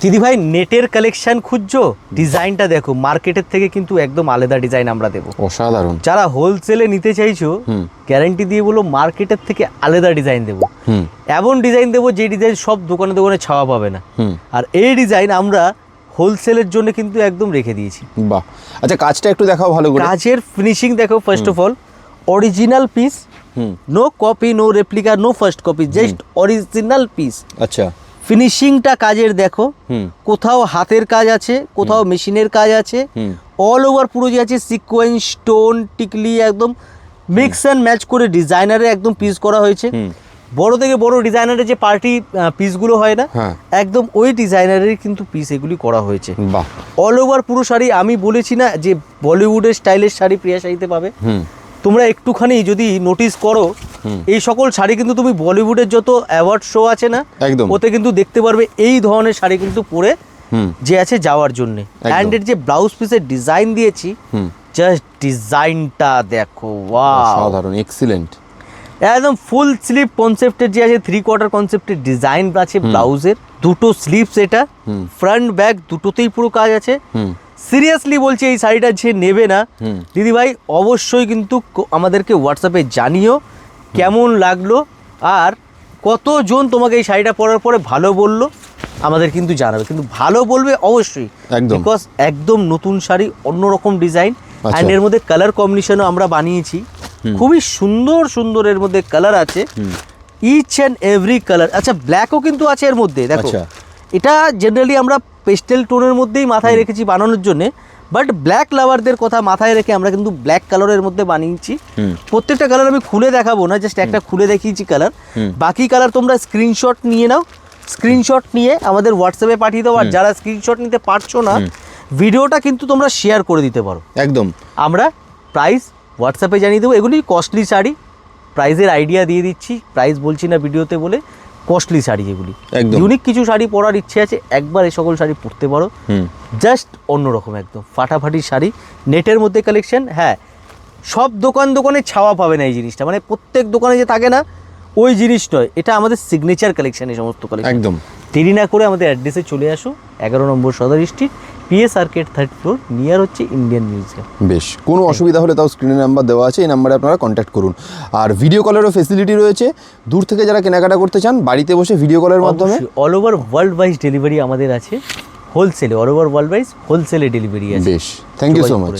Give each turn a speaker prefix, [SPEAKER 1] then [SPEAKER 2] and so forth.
[SPEAKER 1] দিদি ভাই নেটের কালেকশন খুঁজছো, ডিজাইনটা দেখো মার্কেটের থেকে কিন্তু একদম আলাদা ডিজাইন আমরা দেবো।
[SPEAKER 2] অসাধারণ।
[SPEAKER 1] যারা হোলসেলে নিতে চাইছো গ্যারান্টি দিয়ে বলো মার্কেটের থেকে আলাদা ডিজাইন দেবো। এমন ডিজাইন দেবো যে ডিজাইন সব দোকানে দোকানে ছাওয়া পাবে না। আর এই ডিজাইন আমরা হোলসেলের জন্য কিন্তু একদম রেখে দিয়েছি।
[SPEAKER 2] বাহ, আচ্ছা কাজটা একটু দেখাও ভালো করে।
[SPEAKER 1] কাজের ফিনিশিং দেখো, first of all original piece, no copy, no replica, no first copy, just original piece.
[SPEAKER 2] আচ্ছা,
[SPEAKER 1] ফিনিশিংটা কাজের দেখো, কোথাও হাতের কাজ আছে, কোথাও মেশিনের কাজ আছে, অল ওভার পুরো যে আছে সিকোয়েন্স, স্টোন, টিকলি, একদম মিক্স অ্যান্ড ম্যাচ করে ডিজাইনারে একদম পিস করা হয়েছে। বড় থেকে বড় ডিজাইনারের যে পার্টি পিসগুলো হয় না, একদম ওই ডিজাইনারের কিন্তু পিস এগুলি করা হয়েছে।
[SPEAKER 2] বাহ,
[SPEAKER 1] অল ওভার পুরো শাড়ি। আমি বলেছি না যে বলিউডের স্টাইলের শাড়ি প্রিয়া শাড়িতে পাবে। তোমরা একটুখানি যদি নোটিস করো, এই সকল শাড়ি কিন্তু তুমি বলিউডের যত অ্যাওয়ার্ড শো আছে না,
[SPEAKER 2] একদম
[SPEAKER 1] ওতে কিন্তু দেখতে পারবে এই ধরনের শাড়ি কিন্তু পরে যে আছে যাওয়ার জন্য। অ্যান্ড এর যে ব্লাউজ পিসের ডিজাইন দিয়েছি, জাস্ট ডিজাইনটা দেখো, ওয়াও,
[SPEAKER 2] অসাধারণ, এক্সিলেন্ট।
[SPEAKER 1] একদম ফুল স্লিভ কনসেপ্টের যে আছে, 3/4 কনসেপ্টের ডিজাইন আছে ব্লাউজের। দুটো স্লিভস, এটা ফ্রন্ট ব্যাক দুটোতেই পুরো কাজ আছে। সিরিয়াসলি বলছি, এই শাড়িটা যে নেবে না দিদি ভাই, অবশ্যই কিন্তু আমাদেরকে হোয়াটসঅ্যাপে জানিও কেমন লাগলো, আর কতজন তোমাকে এই শাড়িটা পরার পরে ভালো বললো আমাদের কিন্তু জানাবে। কিন্তু ভালো বলবে অবশ্যই, বিকজ একদম নতুন শাড়ি, অন্যরকম ডিজাইন। অ্যান্ড এর মধ্যে কালার কম্বিনেশনও আমরা বানিয়েছি, খুবই সুন্দর সুন্দর এর মধ্যে কালার আছে, ইচ অ্যান্ড এভরি কালার। আচ্ছা, ব্ল্যাকও কিন্তু আছে এর মধ্যে, দেখো এটা জেনারেলি আমরা পেস্টেল টোনের মধ্যেই মাথায় রেখেছি বানানোর জন্য, বাট ব্ল্যাক লাভারদের কথা মাথায় রেখে আমরা কিন্তু ব্ল্যাক কালারের মধ্যে বানিয়েছি। প্রত্যেকটা কালার আমি খুলে দেখাবো না, জাস্ট একটা খুলে দেখিয়েছি কালার। বাকি কালার তোমরা স্ক্রিনশট নিয়ে নাও, স্ক্রিনশট নিয়ে আমাদের হোয়াটসঅ্যাপে পাঠিয়ে দাও। আর যারা স্ক্রিনশট নিতে পারছো না, ভিডিওটা কিন্তু তোমরা শেয়ার করে দিতে পারো।
[SPEAKER 2] একদম,
[SPEAKER 1] আমরা প্রাইস হোয়াটসঅ্যাপে জানিয়ে দেবো। এগুলি কস্টলি শাড়ি, প্রাইসের আইডিয়া দিয়ে দিচ্ছি, প্রাইস বলছি না ভিডিওতে বলে। কস্টলি শাড়ি এগুলি, ইউনিক কিছু শাড়ি পরার ইচ্ছে আছে, একবার এই সকল শাড়ি পরতে পারো, জাস্ট অন্যরকম একদম ফাটাফাটি শাড়ি, নেটের মধ্যে কালেকশন। হ্যাঁ, সব দোকানে ছাওয়া পাবে না এই জিনিসটা, মানে প্রত্যেক দোকানে যে থাকে না ওই জিনিস নয়, এটা আমাদের সিগনেচার কালেকশন। এই সমস্ত কালেকশন
[SPEAKER 2] একদম
[SPEAKER 1] দেরি না করে আমাদের অ্যাড্রেসে চলে আসো, 11 নম্বর সদর street, PS arcade, 3rd floor, near হচ্ছে ইন্ডিয়ান মিউজিয়াম।
[SPEAKER 2] বেশ, কোনো অসুবিধা হলে তাও স্ক্রিনে নাম্বার দেওয়া আছে, এই নাম্বারে আপনারা কন্ট্যাক্ট করুন। আর ভিডিও কলেরও ফেসিলিটি রয়েছে, দূর থেকে যারা কেনাকাটা করতে চান বাড়িতে বসে ভিডিও কলের মাধ্যমে
[SPEAKER 1] all over world wise delivery আমাদের আছে, হোলসেলে, অল ওভার ওয়ার্ল্ড ওয়াইজ হোলসেলে ডেলিভারি আছে।
[SPEAKER 2] বেশ, থ্যাংক ইউ সো মাচ।